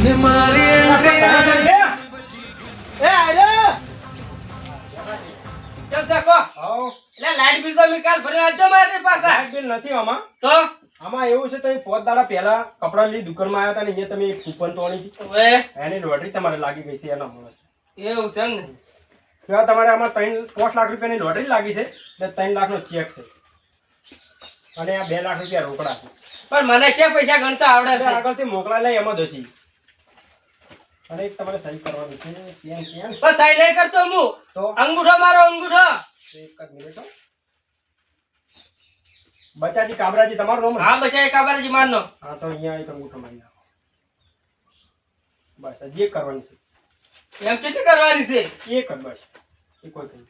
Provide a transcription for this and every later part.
ને મારી એન્ટ્રી એ આયો કેમ છે કો આવો એટલે લાઈટ બિલ તો મે કાલ ભરી આવજો મારી પાસે લાઈટ બિલ નથી આમાં. તો આમાં એવું છે તો 5 દાડા પહેલા કપડાની દુકાનમાં આવ્યા હતા ને અહીંયા તમે એક કૂપન તોડી હતી. હવે એની લોટરી તમારે લાગી ગઈ છે એના મળે એવું છે ને છે. તમારે આમાં 5 લાખ રૂપિયાની લોટરી લાગી છે એટલે 3 લાખનો ચેક છે અને આ 2 લાખ રૂપિયા રોકડા છે. પણ મને છે પૈસા ગણતા આવડે એટલે છે આગળથી મોકલા લઈ એમાં દસી અને એક તમારે સહી કરવાની છે. કેમ બસ સાઈ નહીં કરતો હું તો અંગૂઠો મારો અંગૂઠો એક જ મિનિટ હો. બચાજી કાબરાજી તમારું નામ ને? હા બચાય કાબરજી મારનો હા તો અહીંયા એક અંગૂઠો મારી નાખો. બસ હજી એક કરવાની છે. એમ કેટલી કરવાની છે એક જ બસ એ કોઈ કઈ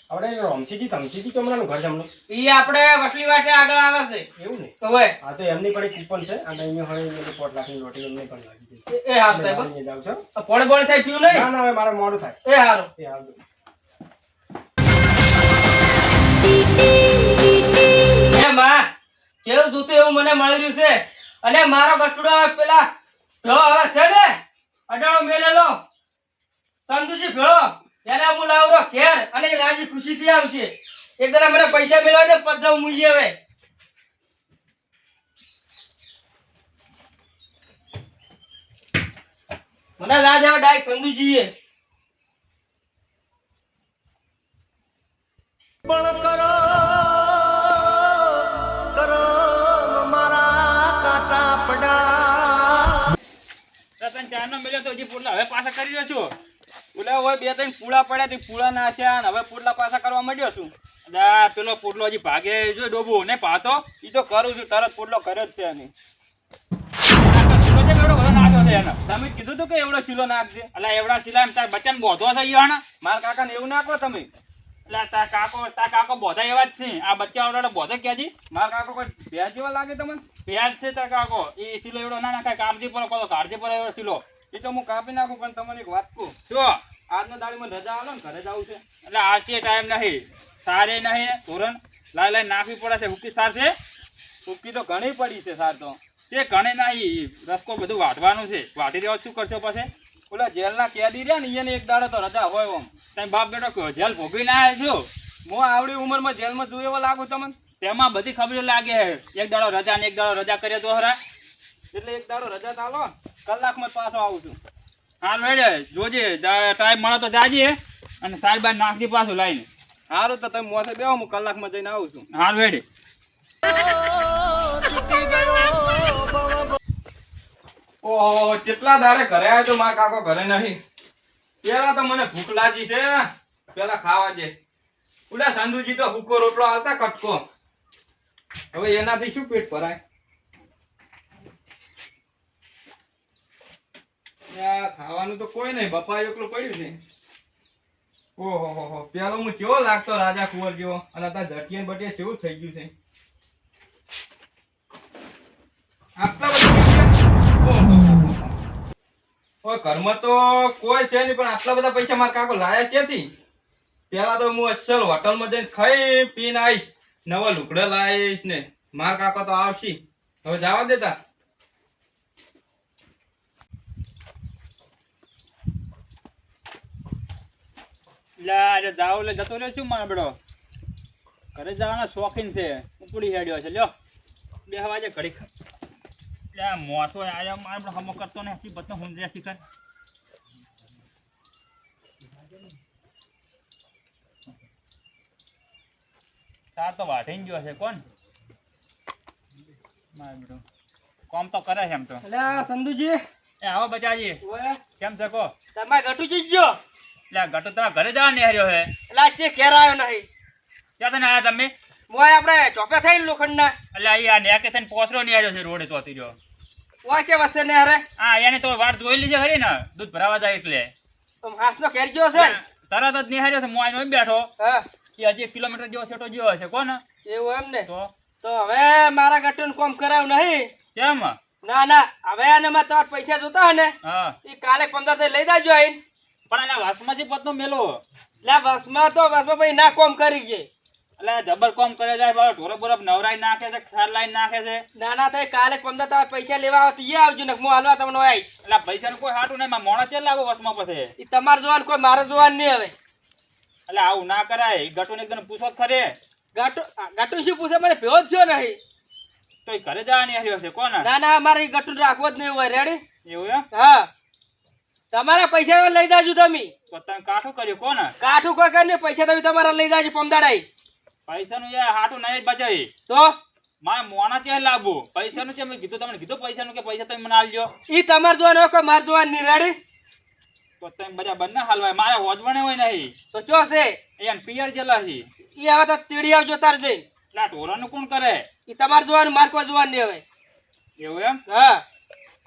આપણે રમસીજી તમસીજી ચમડાનું ઘર જમણું ઈ આપણે વસલી વાટે આગળ આવે છે એવું ને. તો હવે હા તો એમની પણ એક કૂપન છે અને અહીંયા હવે એની 5 લાખની લોટરી એમને પણ લાગી ગઈ છે. એ હાર સાહેબ અહીંયા જાવ છો? પોણે પોણે સાહેબ પીવું નહીં ના ના હવે મારે મોડું થાય. એ હારું એ હાલ દો. એ માં કેવું જોતું એવું મને મળી રહ્યું છે અને મારો ગટુડો હવે પેલા ભેળો હવે છે ને અડાળો મેલેલો સંતુજી ભેળો એને હું લાવરો ઘેર અને એ રાજી ખુશીથી આવશે એક દાડા મને પૈસા મેળવા દે પદ જાઉં મુઈ હવે મને રાજ હવે ડાયરેક્ટ સંતુજીએ પણ કરો કરો મારા કાચા પડા રતન ચારનો મેલ્યો તો હજી પુડલા હવે પાછા કરી રહ્યો છું. ઓલા હોય 2-3 પૂળા પડ્યા તે પૂળા નાખ્યા ને હવે પુડલા પાછા કરવા માંડ્યો છું. એટલે આ પેલો પુડલો હજી ભાગે જો ડોબો ને પાતો ઈ તો કરું છું તરત પુડલો કર્યો જ છે નહીં. આ શીલો છે એવડો બધો નાખ્યો છે એને. તમે જ કીધું તું કે એવડો શીલો નાખજે. એટલે એવડા શીલા એમ તાર બચ્ચાને બોધો છે ઈ હાણા. મારા કાકાને એવું નાખો તમે. એટલે તાર કાકો બોધા એવા જ છે. આ બચ્ચા વાળા બોધો ક્યાંથી? મારા કાકો કોઈ ભેંસ જેવા લાગે તમને? ભેંસ છે તાર કાકો. એ શીલો એવડો ના નાખાય. કાપજી પર કહો કાઢજી પર એવડો શીલો. એ તો હું કાપી નાખું પણ તમને એક વાત કહું. જો આજનો દાડીમાં રજા આલો ને ઘરે જવું છે. એટલે આજે ટાઈમ નહીં. સારે નહીં ધોરણ લાઈ નાખવી પડે છે. હુકી સાર છે. હુકી તો ઘણી પડી છે સાર તો. તે ઘણી નહીં રસકો બધું વાઢવાનું છે. વાઢી દેવા શું કરશો પછી? ઓલા જેલના કેદી રહ્યા ને એને એક દાડો તો રજા હોય આમ. તમે બાપ બેટો કહો જેલ ભોગવી ના આવ્યો છો. હું આવડી ઉંમરમાં જેલમાં જોઈ એવો લાગુ તમને. તેમાં બધી ખબર લાગે એક દાડો રજા ને એક દાડો રજા કરીએ તો હરા. એટલે એક દાડો રજા ચાલો કલાકમાં પાછો આવું છું. હાલ વેડે જોજે ટાઈમ મળે તો જાજે અને સાર બાર નાખજી પાછું લાઈને. સારું તો તમે મોસે બેહો હું કલાકમાં જઈને આવું છું. હાલ વેડે ઓહો કેટલા દાડે ઘરે આવ્યો તો મારા કાકો ઘરે નહીં. પેલા તો મને ભૂખ લાગી છે પેલા ખાવા દે. ઓલા સંધુજી તો હુકો રોટલો આવતા કટકો. હવે એનાથી શું પેટ ભરાય? ખાવાનું તો કોઈ નહીં બપા એકલું પડ્યું છે. ઓહો હો હો પેલો હું કેવો લાગતો રાજા કુંવર જેવો અને અત્યારે ઝટિયન બટિયન કેવું થઈ ગયું છે. આટલા બધા ઘરમાં તો કોઈ છે નહીં પણ આટલા બધા પૈસા મારા કાકો લાયા ક્યાંથી? પેલા તો હું અસલ હોટલમાં જઈને ખાઈ પીને આવીશ નવા લુગડા લાવીશ ને મારા કાકો તો આવશે. હવે જવા દેતા જાવ એટલે જતો રહ્યો છું મારા બેડો. ઘરે જવાના શોખીન છે. ઉપડી હેડ્યો છે લ્યો 2 વાગે ઘડી એટલે મોસો આયા મારે હમો કરતો ને બધો હુંદરે શીખર. તાર તો વાઢીને ગયો છે કોણ મારે બેડો કોમ તો કરે છે એમ તો. એટલે સંધુજી એ આવો બચાજી ઓય કેમ છે કો? તમારે ગટુજી ગયો એટલે ગટુ તમારા ઘરે જવા નિહાર્યો છે. એટલે આ ચે ઘેર આવ્યો નહીં ક્યાં તને આયા તમે? મોય આપણે ચોપે થઈને લોખંડના એટલે અહીંયા નેકે થઈને પોસરો નિહાર્યો છે રોડે ચોથી રહ્યો. વાંચે વસે ને અરે હા એને તો વાટ જોઈ લીધી ખરી ને દૂધ ભરાવા જાય એટલે હાસનો ઘેર ગયો છે ને તરત જ નિહાર્યો છે. હું આઈને બેઠો હા કે હજી 1 કિલોમીટર જેવો છેટો ગયો હશે કોણ એવું એમ ને તો હવે મારા ગટુન કોમ કરાવ નહીં કેમ? ના ના હવે અને માં તમારે પૈસા જોતા હોય ને હા એ કાલે 15 થી લઈ જાજો આઈને. પણ એના વાસમાંથી પતનો મેલો લે બસમાં તો બસમાં પછી ના કોમ કરી ગઈ એટલે જબર કોમ કરે જાય બાબા ઢોરો બોરો નવરાઈ નાખે છે ખાર લાઈન નાખે છે નાના થાય કાલે 15 તમારે પૈસા લેવા આવે તો ઈ આવજો ને હું હાલવા તમને આવીશ. એટલે પૈસાનું કોઈ હાટું નહીં મોણા ચેલ લાવો વસમાં પછી ઈ તમારે જોવાનું કોઈ મારે જોવાનું નહીં હવે. એટલે આવું ના કરાય ગટુને એકદમ પૂછો જ ખરે ગટુ શું પૂછે મને ભેવો જ છો નહીં. તો એ ઘરે જવાની આવ્યો છે કોણ ના ના મારે ગટુ રાખવો જ નહીં હોય. રેડી? એવું એમ હા તમારા પૈસા લઈ જાજો તમે. તો તમે કાઠું કર્યું કોણ કાઠું કોઈ કરીને પૈસા તમે તમારા લઈ જાજો પમદાડાઈ. પૈસાનું યાર હાટું નહીં જ બચાવી તો મારે મોણા ત્યાં લાવવું પૈસાનું છે મેં કીધું તમને કીધું પૈસાનું કે પૈસા તમે મને આલજો ઈ તમારે જોવાનું હોય કોઈ મારે જોવાનું નહીં. રેડી? તો તમે બધા બંને હાલવાય મારે હોજવણે હોય નહીં તો ચો છે એમ પિયર જેલા છે ઈ હવે તો તીડી આવજો તાર જઈને. એટલે આ ઢોરાનું કોણ કરે ઈ તમારે જોવાનું મારે કોઈ જોવાનું નહીં હવે. એવું એમ હા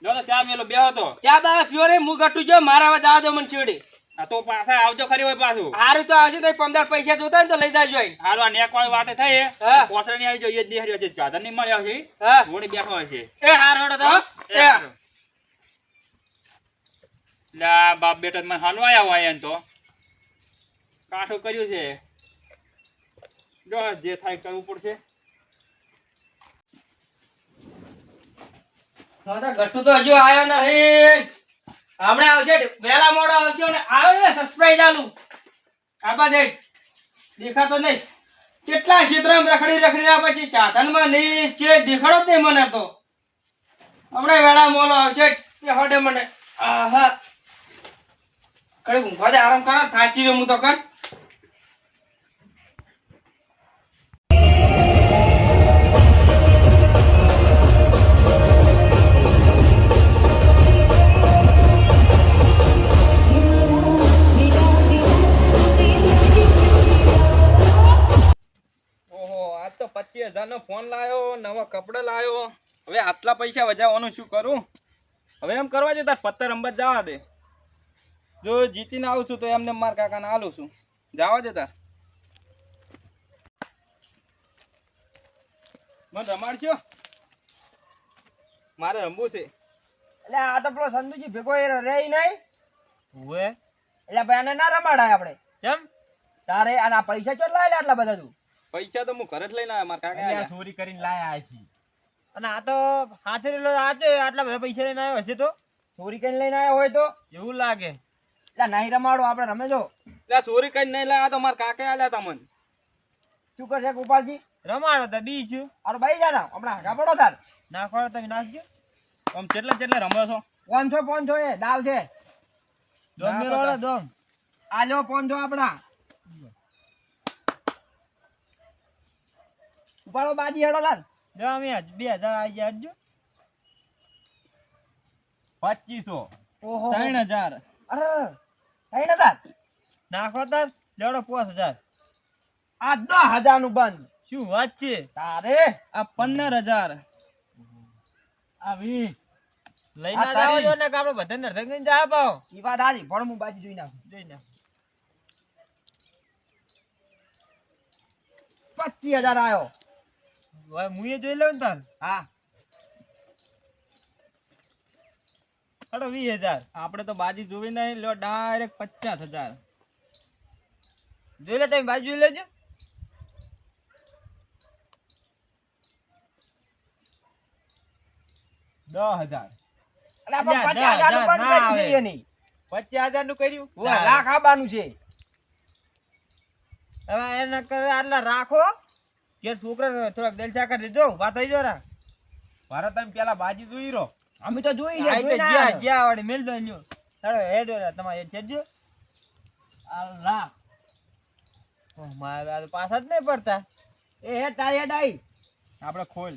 લો તો ત્યાં મેલો બેહો તો ચા દાવા પીવો ને હું ગટુ જો મારા હવે દાવા દો મને છેડી. આ તો પાછા આવજો ખરી હોય પાછું હારું તો આવશે તો 15 પૈસા જોતા ને તો લઈ જાજો અહીં. હાલો આ નેક વાળી વાટે થઈ હા. પોસરે ની આવી જો એ જ દેહર્યો છે ચાદર ની મળ્યો છે હા ઘોડી બેઠો હોય છે એ હારું હેડો તો હો. એ હારું. લા બાપ બેટા મને હાલો આયા હોય એમ તો કાઠું કર્યું છે જો જે થાય કરવું પડશે હા તો ગટુ તો હજુ આયો નહીં. હમણાં આવશે વહેલા મોડો આવશે ને આવે ને સબસ્ક્રાઇબ ચાલુ આબા દે દેખાતો નહીં. કેટલા ક્ષેત્રમાં રખડી પછી ચાધનમાં નહીં છે દેખાડો જ નહીં મને તો. હમણાં વહેલા મોડો આવશે તે હડે મને. આહા કડે ઊંઘવા દે આરામ કરો થાચી રહ્યો હું તો કર. ઓહો આજ તો 25,000 નો ફોન લાયો નવા કપડા લાયો હવે આટલા પૈસા વજાવવાનું શું કરું હવે એમ કરવા દે તાર પત્તર રમત જવા દે જો જીતીને આવું છું તો એમને માર કાકાને આલું છું જવા દે તાર મને રમાડશો મારે રમવું છે એટલે આ તો પેલો સંધુજી ભેગો એ રહે નહીં. ઓએ એટલે ભાઈ આને ના રમાડાય આપણે. કેમ તારે આના પૈસા ચો લાય આટલા બધા તું. પૈસા તો હું ઘરે જ લઈને આવ્યો માર કાકા ચોરી કરીને લાયા છે. અને આ તો હાથે આટલા બધા પૈસા લઈને આવ્યો હશે તો ચોરી કરીને લઈને આવ્યો હોય તો એવું લાગે એટલે નહીં રમાડો આપણે રમે જો. એટલે ચોરી કઈ નહીં લાયા તો માર કાકા આલ્યા તમને શું કરશે ગોપાલજી? રમાડો તો બીજું અરે ભાઈ જાના હમણાં આગા પડો તાર. નાખો તમે નાખજો આમ કેટલા રમો છો 500 એ દાવ છે. દોમ મેળો દોમ આ લ્યો 500 આપણા ઉપાડો બાજી હેડો લાલ. જો અમે 2000 આવી જાજો 2500 ઓહો 3000 અરે 3000 નાખો તાર લેડો 5000 આ 10000 નું બંધ. શું વાત છે તારે આ 15000 આ 20 લઈને આ તારી. જાવ જો ને કે આપણે બધાને અડધા કરીને જા પાઓ ઈ વાત હારી પણ હું બાજી જોઈ નાખું. જોઈને 25000 આયો. હવે મુએ જોઈ લઉં ને તાર હા હડો 20000 આપણે તો બાજી જોવી નહીં લો ડાયરેક્ટ 50000 જોઈ લે તમે બાજી જોઈ લેજો 10,000. અને આપણે 50000 નું બંધ કરી છે એની. 25000 નું કર્યું ઓય, લાખ આબાનું છે. હવે એના કરે આટલા રાખો કે છોકરા થોડાક દિલ ચાકર દીધો વાત થઈ જો રા મારે તમે પેલા બાજી જોઈ રહો. અમે તો જોઈ છે આઈ તો જોઈને જ્યાં આયા. જ્યાં વાળી મેલ દો લ્યો ચાલો હેડ તમારે છેડજો આ લાખ ઓ મારે આ તો પાછા જ નહીં પડતા એ હેડ તારી હેડ આઈ. આપણે ખોલ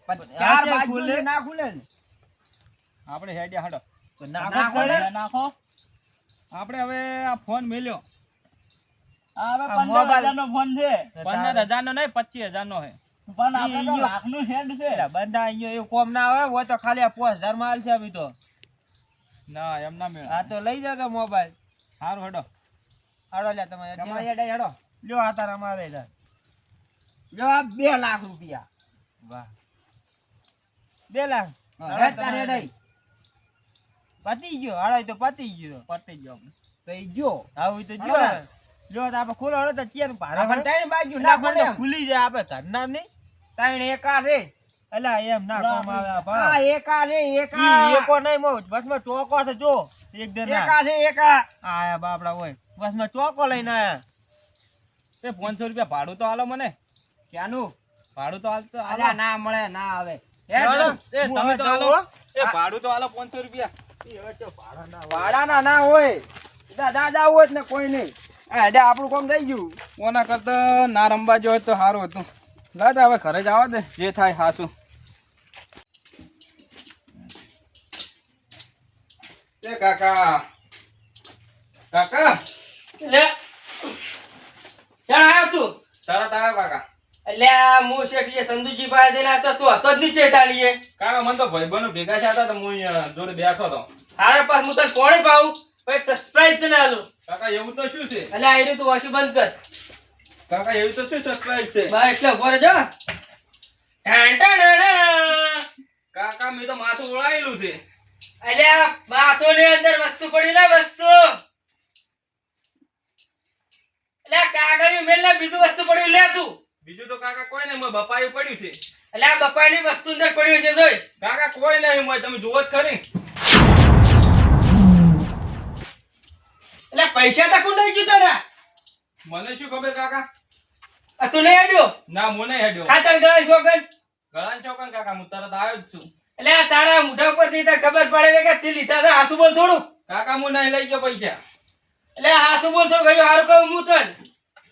પણ આ ચાર છે બાજુ ખુલે? છે, ના ખુલે ને. આપણે હેડ્યા હડો તો નાખો ને. નાખો આપણે હવે આ ફોન મેલ્યો હવે આ મોબાઈલ 15,000 નો ફોન છે 15000 નો નહીં 25000 નો હે પણ આપણે તો લાખનું હેડ છે. બંધા અહીંયા એવું કોમ ના આવે હોય તો ખાલી આ 5000 માં આલશે અભી તો ના એમ ના મેળ આ તો લઈ જાવ મોબાઈલ સારું હડો હાડો લે તમારે તમારી હેડ આઈ હેડો. લ્યો આ તારા મારે જા જો આ 2 લાખ રૂપિયા. વાહ 2 લાખ હા, હેડ તારી હેડ આઈ. પતી ગયો હાડો તો પતી ગયો આપણે તો ઈ જો આવું તો બરાબર. જો તો આપણે ખોલો હળો તો અત્યારે ભારે આપણે ત્રણ બાજુ ના નાખો પણ ને. ખુલી જાય આપણે ઘરના નહીં ત્રણ એકા રે અલા એમ ના કોમ આવે આ ભાવ. હા, એકા રે, ઈ એકા. એકો નહીં મો બસમાં ચોકો છે જો એક દર ના એકા છે, એકા. આયા બાપડા હોય બસમાં ચોકો લઈને આયા એ 500 રૂપિયા ભાડું તો આલો મને ક્યાંનું? ભાડું તો આલતો અલ્યા, ના મળે, ના આવે. એ ચાલો, તમે હું તો હવે આલો જાઉં, એ ભાડું તો આલો 500 રૂપિયા ભાડાના ના હોય. દાદા હોય જ ને કોઈ નહીં. હા, એટલે આપણું કામ થઈ ગયું. ઓના કરતા ના રમવા જો તો સારું હતું લાદ હવે ઘરે જ આવા દે જે થાય હાસું એ કાકા કાકા લે. ચાલ આયો તું. તરત આવ્યો કાકા અલ્યા, હું શેઠીએ સંધુજી પાસે જઈને આવતો, તું હતો જ નીચે તાણીએ. કાકા મને તો ભાઈબંધો ભેગા થયા હતા તો હું અહીંયા જોડે બેઠો હતો હારે પાસ હું તને કોણે પાઉં? પછી સબસ્ક્રાઇબ તને આલું. કાકા એવું તો શું છે અલ્યા, આયરું તું વાસુ બંધ કર. કાકા એવું તો શું સબસ્ક્રાઇબ છે બસ એટલે ઉભો રહેજો. ટાણ ટાણ ટાણ. કાકા મેં તો માથું ઓળાયેલું છે અલ્યા, બાથોની અંદર વસ્તુ પડી ને વસ્તુ. અલ્યા, કાગળિયું મેલ ને બીજું વસ્તુ પડ્યું લે તું. બીજું તો કાકા કોઈ નહીં મોય બપાયું પડ્યું છે અલ્યા, બપાઈની વસ્તુ અંદર પડ્યું છે જોઈ. કાકા કોઈ નહીં મોય તમે જુઓ જ ખરી અલ્યા, પૈસા તો કોણ લઈ ગયું તારા? મને શું ખબર કાકા આ તું નહીં આડ્યો? ના હું નહીં હેડ્યો ખાતર ગળાઈ શોગન. ગળાન ચોકન કાકા હું તરત આવ્યો જ છું અલ્યા, તારા મોઢા ઉપરથી તો ખબર પડે કે તે લીધા હતા. હાસુ બોલ થોડું. કાકા હું નહીં લઈ ગયો પૈસા અલ્યા, હાસુ બોલ થોડું. કયું હારું કહું હું તને?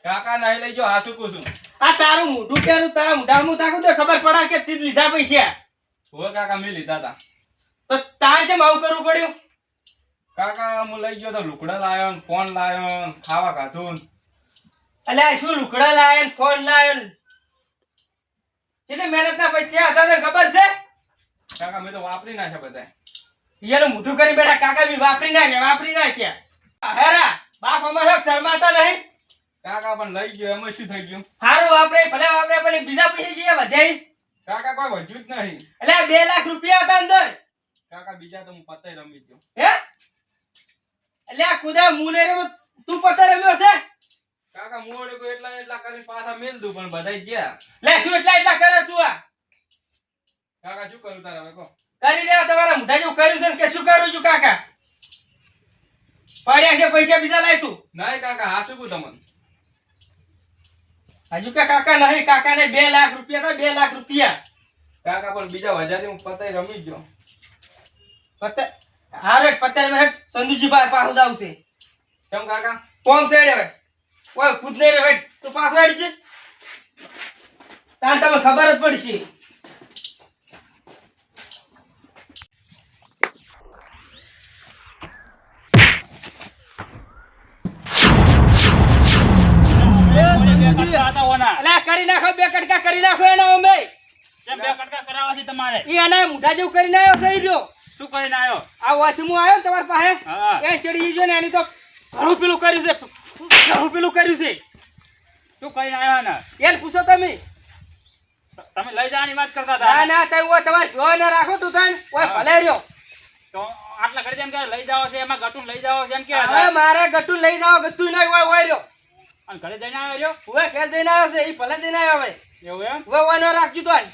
કાકા નહીં લઈ ગયો હાસું કહું છું આ તારું મોઢું કેરું, તારા મોઢામાં હું તાકું તો ખબર પડે કે તે જ લીધા પૈસા. હો કાકા મેં લીધા હતા તો તાર કેમ આવું કરવું પડ્યું? કાકા હું લઈ ગયો તો લુકડા લાયો ને ફોન લાયો ને ખાવા ખાધું ને. અલ્યા, શું લુકડા લાયન, ફોન લાયન? કેટલી મહેનતના પૈસા હતા તને ખબર છે? કાકા મેં તો વાપરી નાખ્યા બધા એનું મોઢું કરી બેઠા. કાકા બી વાપરી નાખ્યા. હેરા, બાપ અમારે શરમાતા નહીં. કાકા પણ લઈ ગયો એમાં શું થઈ ગયું હારું વાપરે, ભલે વાપરે, પણ એ બીજા પૈસા છે વધ્યા. કાકા કોઈ વધ્યું જ નહીં અલ્યા, 2 લાખ રૂપિયા હતા અંદર. કાકા બીજા તો હું પત્તે રમી ગયો હે? અલ્યા, કુદા મુને રે તું પત્તા રમ્યો છે? કાકા મોડે કોઈ એટલા કરીને પાછા મેલ દઉં પણ બધા ગયા લે, શું એટલા કરે તું? આ કાકા શું કરું તારે હવે કહો કરી રહ્યા તમારા મોઢા જેવું કર્યું છે ને કે શું કરું છું કાકા? પડ્યા છે પૈસા બીજા લાય તું. નહીં કાકા હાસું કહું તમને હજુ કે કાકા નહીં? કાકા ને 2 લાખ રૂપિયા હતા. 2 લાખ રૂપિયા. કાકા પણ બીજા વજાથી હું પત્તે રમી જ ગયો પત્તા હારે પત્તા મે સંધુજી ભાઈ પાછો આવશે. કેમ કાકા કોમ સાઈડ હવે ઓય કૂદ નહીં રે હેડ. તું પાછો હેડ છે. તાન તમને ખબર જ પડશે. અલ્યા, કરી નાખો 2 કટકા કરી નાખો એનો અમે. કેમ 2 કટકા કરાવવા છે તમારે ઈ આના મોઢા જેવું કરીને આવ્યો થઈ રહ્યો. શું કરીને આવ્યો આ વાથમું આવ્યો ને તમારી પાસે. હા એ ચડી જો ને એની તો ઘણું પેલું કર્યું છે. ઘણું પેલું કર્યું છે. શું કરીને આવ્યો ને એને પૂછો તમે. તમે લઈ જવાની વાત કરતા ના હતા ના, તમે ઓય તમારે જોઈ ને રાખો તું તાન. ઓય હા. ભલે રહ્યો. તો આટલા ઘડી એમ કે લઈ જાવ છે એમાં ગટું લઈ જાવ છે એમ કે હવે મારે ગટું લઈ જાવ, ગતું નહીં ઓય ઓય રહ્યો. અને ઘરે જઈને આવ્યો રહ્યો ઓય ખેલ દઈને આવ્યો છે. ઈ ભલે દઈને આવ્યો હવે. એવું એમ ઓય ઓય ન રાખજો તાન.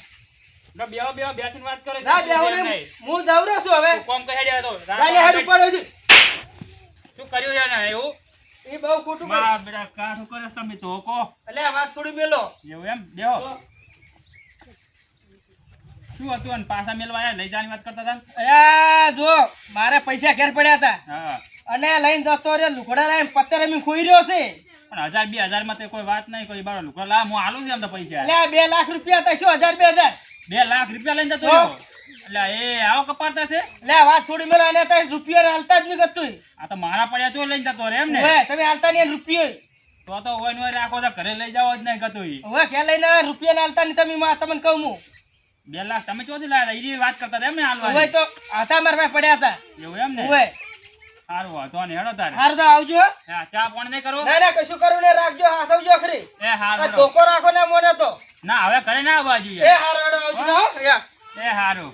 તો બેહો બેસીને વાત કરે ના બેહો ને, હું દવરો છું હવે. કોમ કહી રહ્યા તો કાલે હેડ ઉપર હોય. શું કર્યું છે ને એવું ઈ બહુ ખોટું કર્યું. માં બેટા કા શું કરે તમે તો કો એટલે આ વાત થોડી મેલો. એવું એમ બેહો શું હતું અને પાછા મેલવા આયા લઈ જવાની વાત કરતા હતા અરે જો, મારે પૈસા ઘેર પડ્યા હતા હા અને લઈને જતો રે લુગડા લઈને પત્તર રમીને ખોઈ રહ્યો છે. પણ 1000 2000 માં તો કોઈ વાત નહીં કોઈ બારો લુકડા લા હું આલું છું એમ તો પૈસા એટલે આ 2 લાખ રૂપિયા હતા. શું 1000 2000? 2 લાખ રૂપિયા લઈને જતો હો. રહ્યો એટલે એ આવો કપાડતા છે એટલે આ વાત થોડી મેલો. અને તારે રૂપિયા હાલતા જ નહીં ગતું. આ તો મારા પડ્યા તો લઈને જતો રે એમ ને ઓય તમે હાલતા નહીં રૂપિયો. તો ઓય નો રાખો તો ઘરે લઈ જાવ જ નહીં ગતો ઓય ક્યાં લઈને આવ્યા? રૂપિયા ના હાલતા નહીં તમે. માં તમને કહું હું. 2 લાખ તમે ચોથી લાયા હતા? એ વાત કરતા હતા એમ ને હાલવા ઓય તો હતા મારા પાસે પડ્યા હતા. એવું એમ ને ઓય સારું વાંધો નહીં હેડો તારે હાર તો આવજો હો. હા, ચા પાણી નહીં કરો ના ના, કશું કરું ને રાખજો. હાસવજો ખરી. એ હાર આ ચોખ્ખો રાખો ને મોને તો. ના હવે ઘરે ના આવવા એ જોઈએ હાર આવજો હો. યા. એ હારું